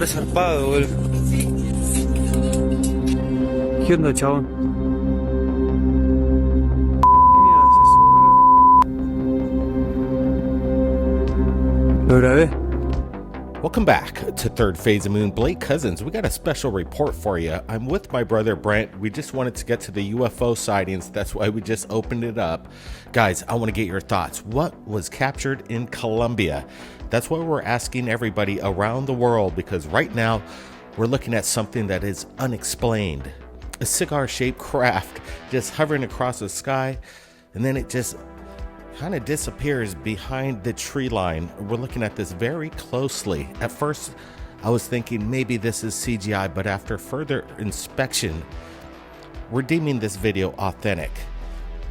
resarpado, boludo. ¿Qué onda, chabón? ¿Qué mierda es eso, boludo? ¿Lo grabé? Welcome back to Third Phase of Moon. Blake Cousins, we got a special report for you. I'm with my brother Brent. We just wanted to get to the UFO sightings. That's why we just opened it up. Guys, I want to get your thoughts. What was captured in Colombia? That's why we're asking everybody around the world, because right now we're looking at something that is unexplained. A cigar-shaped craft just hovering across the sky, and then it just kind of disappears behind the tree line. We're looking at this very closely. At first, I was thinking maybe this is CGI, but after further inspection, we're deeming this video authentic.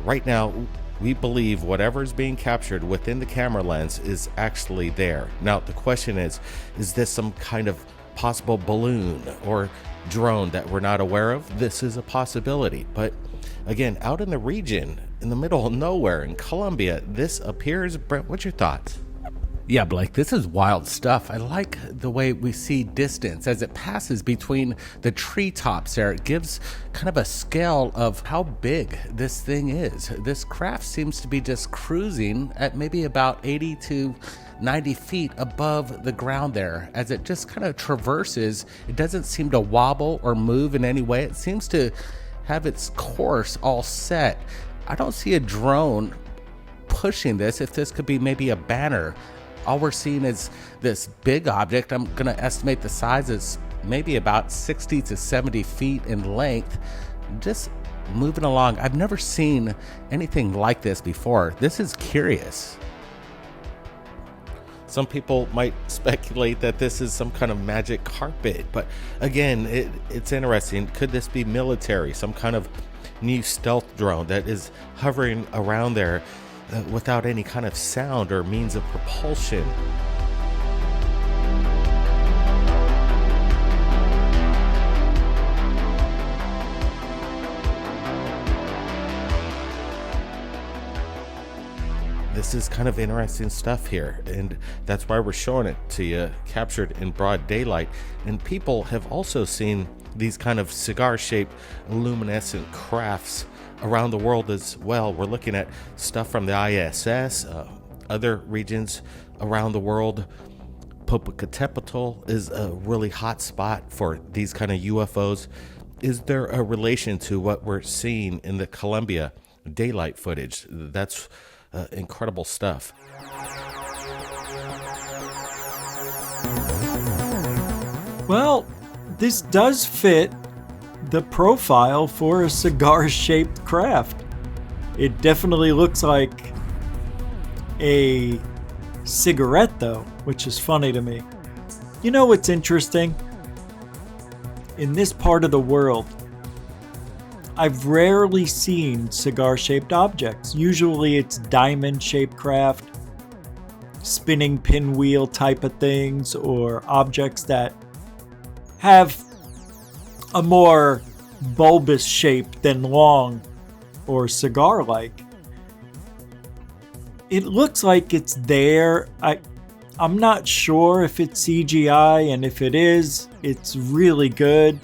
Right now, we believe whatever is being captured within the camera lens is actually there. Now, the question is this some kind of possible balloon or drone that we're not aware of? This is a possibility, but again, out in the region, in the middle of nowhere in Colombia, this appears. Brent, what's your thoughts? Yeah, Blake, this is wild stuff. I like the way we see distance as it passes between the treetops there. It gives kind of a scale of how big this thing is. This craft seems to be just cruising at maybe about 80 to 90 feet above the ground there. As it just kind of traverses, it doesn't seem to wobble or move in any way. It seems to have its course all set. I don't see a drone pushing this. If this could be maybe a banner, all we're seeing is this big object. I'm going to estimate the size is maybe about 60 to 70 feet in length, just moving along. I've never seen anything like this before. This is curious. Some people might speculate that this is some kind of magic carpet, but again, it's interesting. Could this be military, some kind of new stealth drone that is hovering around there without any kind of sound or means of propulsion? This is kind of interesting stuff here, and that's why we're showing it to you, captured in broad daylight. And people have also seen these kind of cigar-shaped luminescent crafts around the world as well. We're looking at stuff from the ISS, other regions around the world. Popocatépetl is a really hot spot for these kind of UFOs. Is there a relation to what we're seeing in the Colombia daylight footage? That's incredible stuff. Well, this does fit the profile for a cigar-shaped craft. It definitely looks like a cigarette, though, which is funny to me. You know what's interesting? In this part of the world, I've rarely seen cigar-shaped objects. Usually it's diamond-shaped craft, spinning pinwheel type of things, or objects that have a more bulbous shape than long or cigar-like. It looks like it's there. I'm not sure if it's CGI, and if it is, it's really good.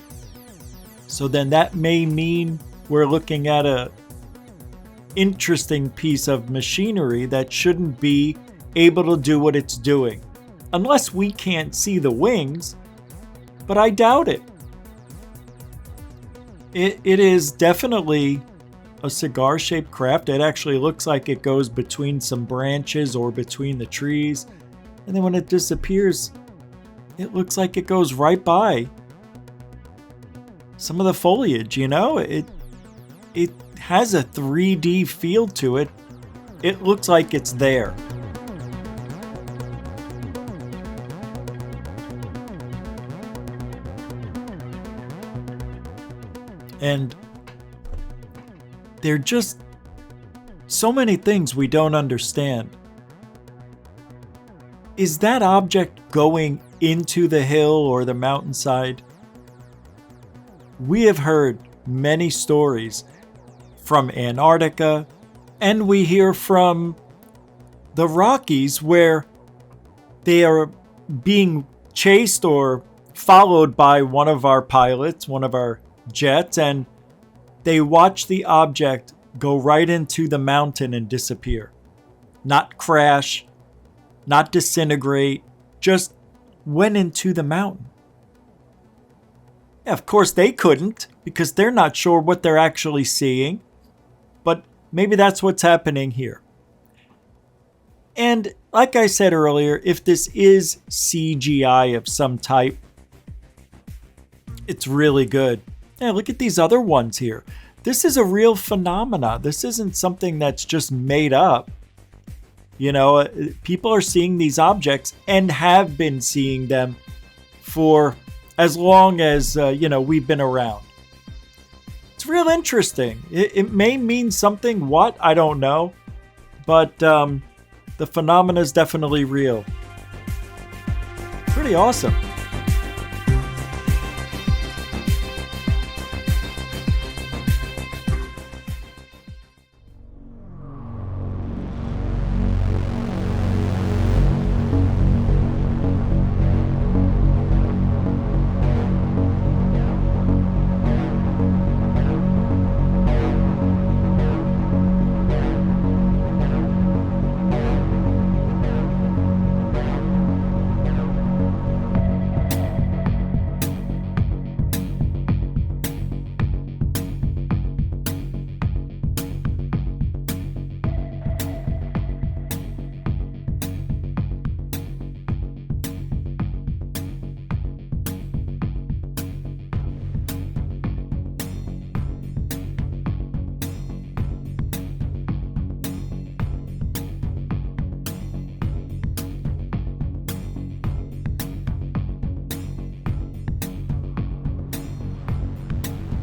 So then that may mean we're looking at a interesting piece of machinery that shouldn't be able to do what it's doing. Unless we can't see the wings, but I doubt it. It is definitely a cigar-shaped craft. It actually looks like it goes between some branches or between the trees. And then when it disappears, it looks like it goes right by some of the foliage, you know? It has a 3D feel to it. It looks like it's there. And there are just so many things we don't understand. Is that object going into the hill or the mountainside? We have heard many stories from Antarctica, and we hear from the Rockies where they are being chased or followed by one of our pilots, one of our jets, and they watched the object go right into the mountain and disappear. Not crash, not disintegrate, just went into the mountain. Of course, they couldn't because they're not sure what they're actually seeing, but maybe that's what's happening here. And like I said earlier, if this is CGI of some type, it's really good. Yeah, look at these other ones here. This is a real phenomena. This isn't something that's just made up. You know, people are seeing these objects and have been seeing them for as long as, we've been around. It's real interesting. It may mean something. What? I don't know. But the phenomena is definitely real. Pretty awesome.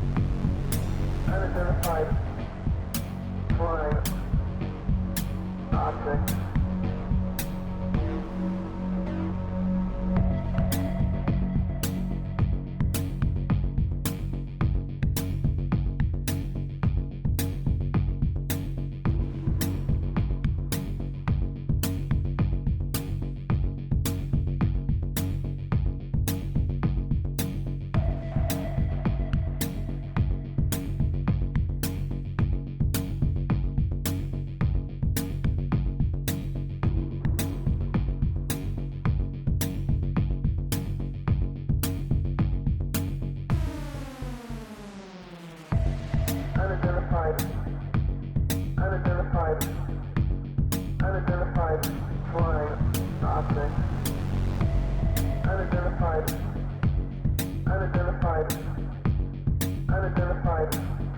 Unidentified flying object. Unidentified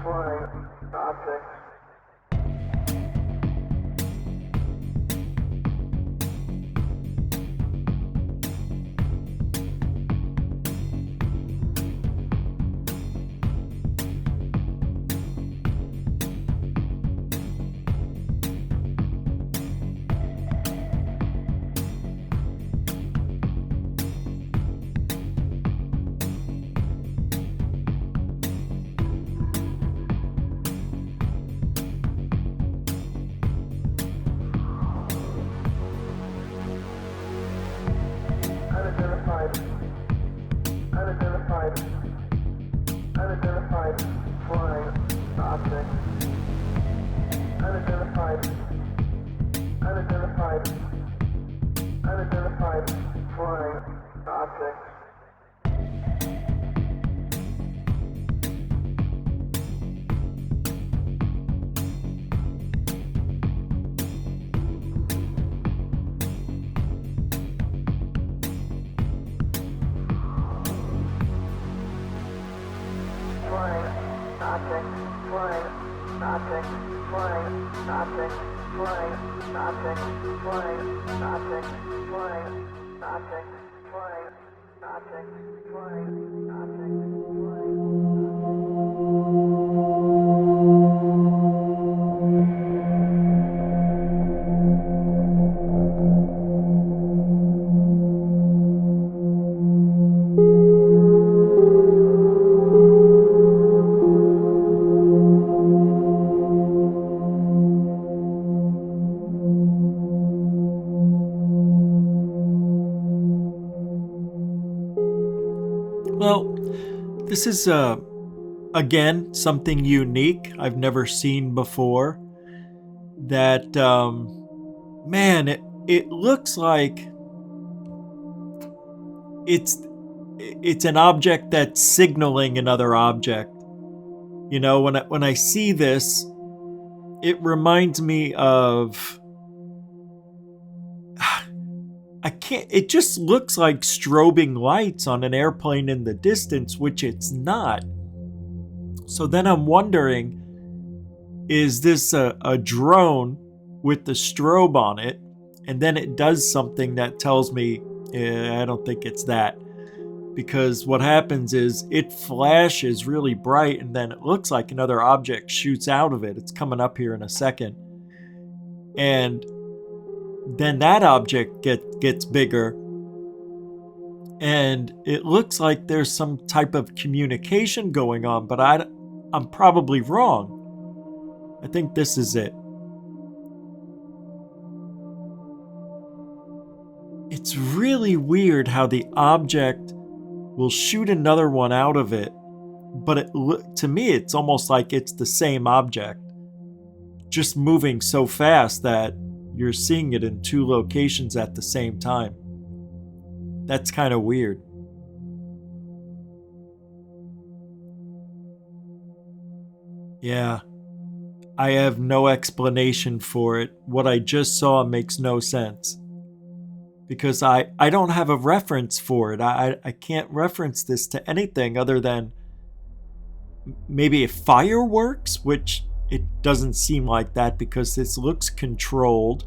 flying object. Unidentified flying object. Unidentified flying object. Unidentified flying object. This is, again, something unique I've never seen before. That, man, it looks like it's an object that's signaling another object. You know, when I see this, it reminds me of, it just looks like strobing lights on an airplane in the distance, which it's not. So then I'm wondering, is this a drone with the strobe on it? And then it does something that tells me, I don't think it's that. Because what happens is it flashes really bright and then it looks like another object shoots out of it. It's coming up here in a second. And then that object gets bigger. And it looks like there's some type of communication going on, but I'm probably wrong. I think this is it. It's really weird how the object will shoot another one out of it, but to me it's almost like it's the same object, just moving so fast that you're seeing it in two locations at the same time. That's kind of weird. Yeah, I have no explanation for it. What I just saw makes no sense. Because I don't have a reference for it. I can't reference this to anything other than maybe fireworks, which it doesn't seem like that because this looks controlled.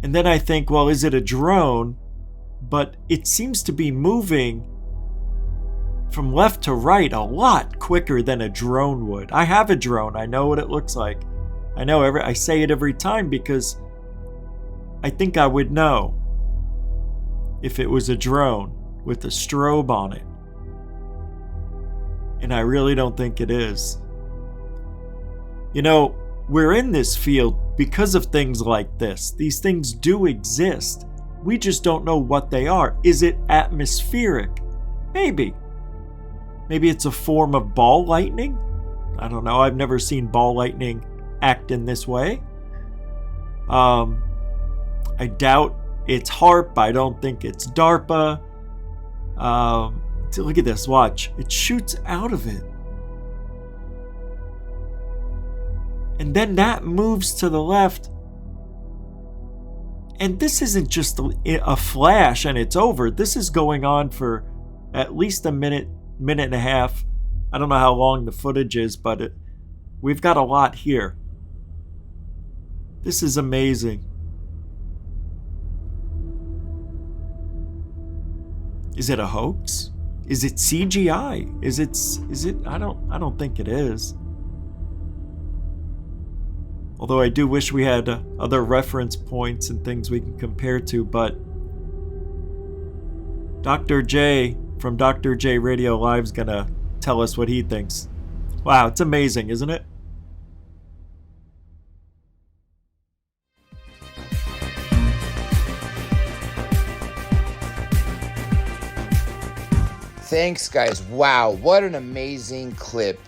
And then I think, well, is it a drone? But it seems to be moving from left to right a lot quicker than a drone would. I have a drone. I know what it looks like. I say it every time because I think I would know if it was a drone with a strobe on it. And I really don't think it is. You know, we're in this field because of things like this. These things do exist. We just don't know what they are. Is it atmospheric? Maybe. Maybe it's a form of ball lightning? I don't know. I've never seen ball lightning act in this way. I doubt it's HARP. I don't think it's DARPA. Look at this. Watch. It shoots out of it. And then that moves to the left. And this isn't just a flash and it's over. This is going on for at least a minute and a half. I don't know how long the footage is, but we've got a lot here. This is amazing. Is it a hoax? Is it CGI? Is it? I don't think it is. Although I do wish we had other reference points and things we can compare to, but Dr. J from Dr. J Radio Live is gonna tell us what he thinks. Wow, it's amazing, isn't it? Thanks, guys. Wow, what an amazing clip.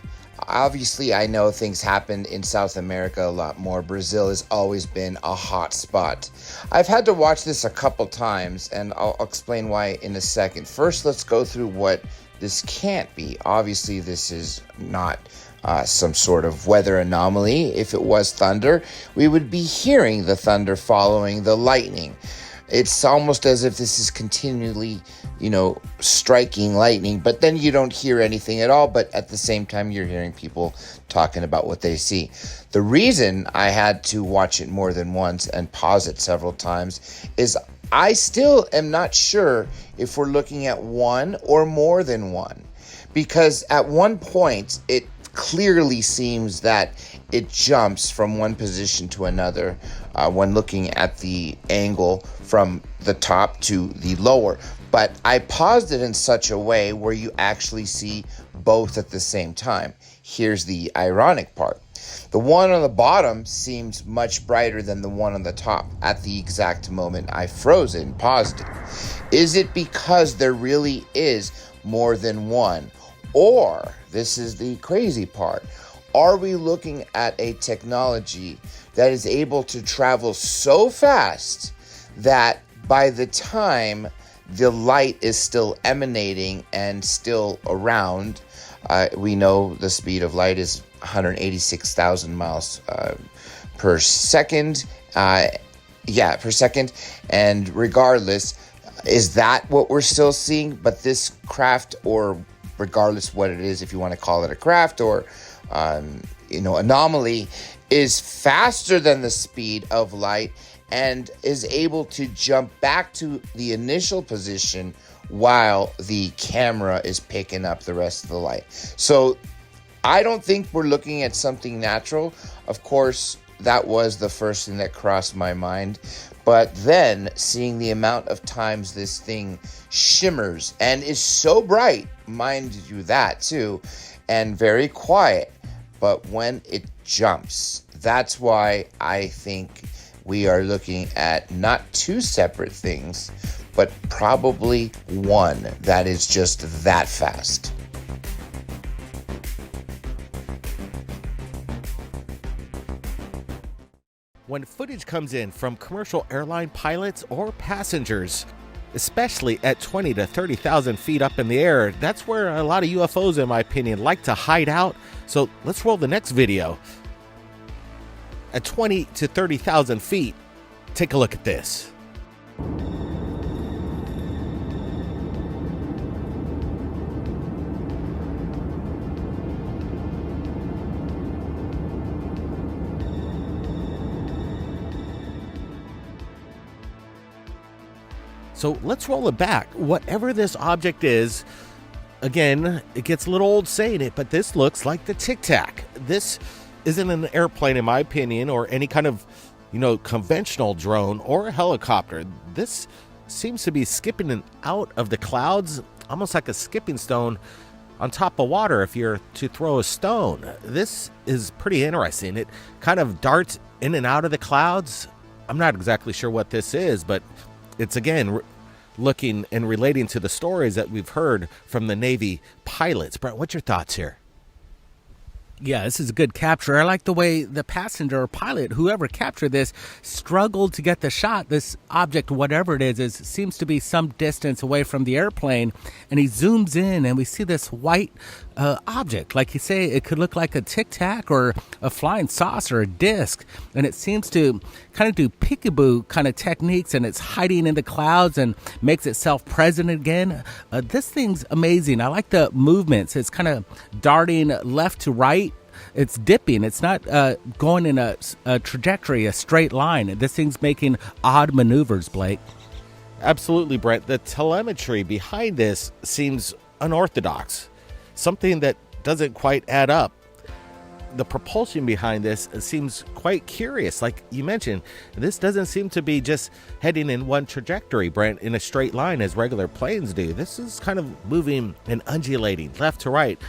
Obviously, I know things happened in South America a lot more. Brazil has always been a hot spot. I've had to watch this a couple times, and I'll explain why in a second. First, let's go through what this can't be. Obviously, this is not some sort of weather anomaly. If it was thunder, we would be hearing the thunder following the lightning. It's almost as if this is continually, striking lightning, but then you don't hear anything at all, but at the same time, you're hearing people talking about what they see. The reason I had to watch it more than once and pause it several times is I still am not sure if we're looking at one or more than one, because at one point, it clearly seems that it jumps from one position to another when looking at the angle from the top to the lower. But I paused it in such a way where you actually see both at the same time. Here's the ironic part. The one on the bottom seems much brighter than the one on the top at the exact moment I froze it and paused it. Is it because there really is more than one? Or, this is the crazy part, are we looking at a technology that is able to travel so fast that by the time the light is still emanating and still around, we know the speed of light is 186,000 miles per second. Per second. And regardless, is that what we're still seeing? But this craft, or regardless what it is, if you want to call it a craft or anomaly, is faster than the speed of light and is able to jump back to the initial position while the camera is picking up the rest of the light. So I don't think we're looking at something natural. Of course, that was the first thing that crossed my mind. But then seeing the amount of times this thing shimmers and is so bright, mind you that too, and very quiet. But when it jumps, that's why I think we are looking at not two separate things, but probably one that is just that fast. When footage comes in from commercial airline pilots or passengers, especially at 20 to 30,000 feet up in the air, that's where a lot of UFOs, in my opinion, like to hide out. So let's roll the next video. At 20 to 30,000 feet, take a look at this. So let's roll it back. Whatever this object is, again, it gets a little old saying it, but this looks like the Tic Tac. This isn't an airplane, in my opinion, or any kind of, conventional drone or a helicopter. This seems to be skipping out of the clouds, almost like a skipping stone on top of water if you're to throw a stone. This is pretty interesting. It kind of darts in and out of the clouds. I'm not exactly sure what this is, but it's, again, looking and relating to the stories that we've heard from the Navy pilots. Brent, what's your thoughts here? Yeah, this is a good capture. I like the way the passenger or pilot, whoever captured this, struggled to get the shot. This object, whatever it is seems to be some distance away from the airplane, and he zooms in and we see this white object. Like you say, it could look like a Tic Tac or a flying saucer, a disc, and it seems to kind of do peekaboo kind of techniques, and it's hiding in the clouds and makes itself present again. This thing's amazing. I like the movements. It's kind of darting left to right. It's dipping. It's not going in a trajectory, a straight line. This thing's making odd maneuvers, Blake. Absolutely, Brent. The telemetry behind this seems unorthodox, something that doesn't quite add up. The propulsion behind this seems quite curious. Like you mentioned, this doesn't seem to be just heading in one trajectory, Brent, in a straight line as regular planes do. This is kind of moving and undulating left to right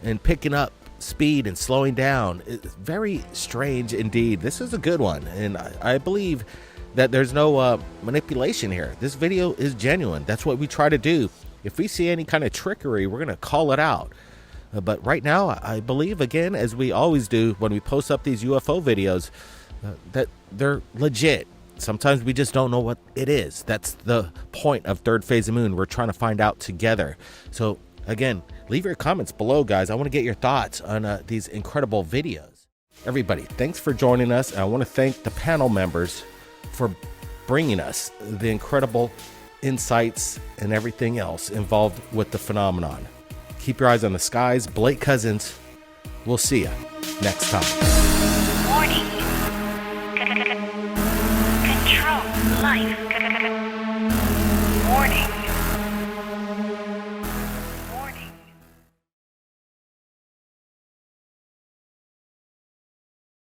and picking up speed and slowing down. It's very strange indeed. This is a good one, and I believe that there's no manipulation here. This video is genuine. That's what we try to do. If we see any kind of trickery, we're going to call it out. But right now, I believe, again, as we always do when we post up these UFO videos, that they're legit. Sometimes we just don't know what it is. That's the point of Third Phase of Moon. We're trying to find out together. So, again, leave your comments below, guys. I want to get your thoughts on these incredible videos. Everybody, thanks for joining us. I want to thank the panel members for bringing us the incredible insights and everything else involved with the phenomenon. Keep your eyes on the skies. Blake Cousins. We'll see you next time. Warning. Control life.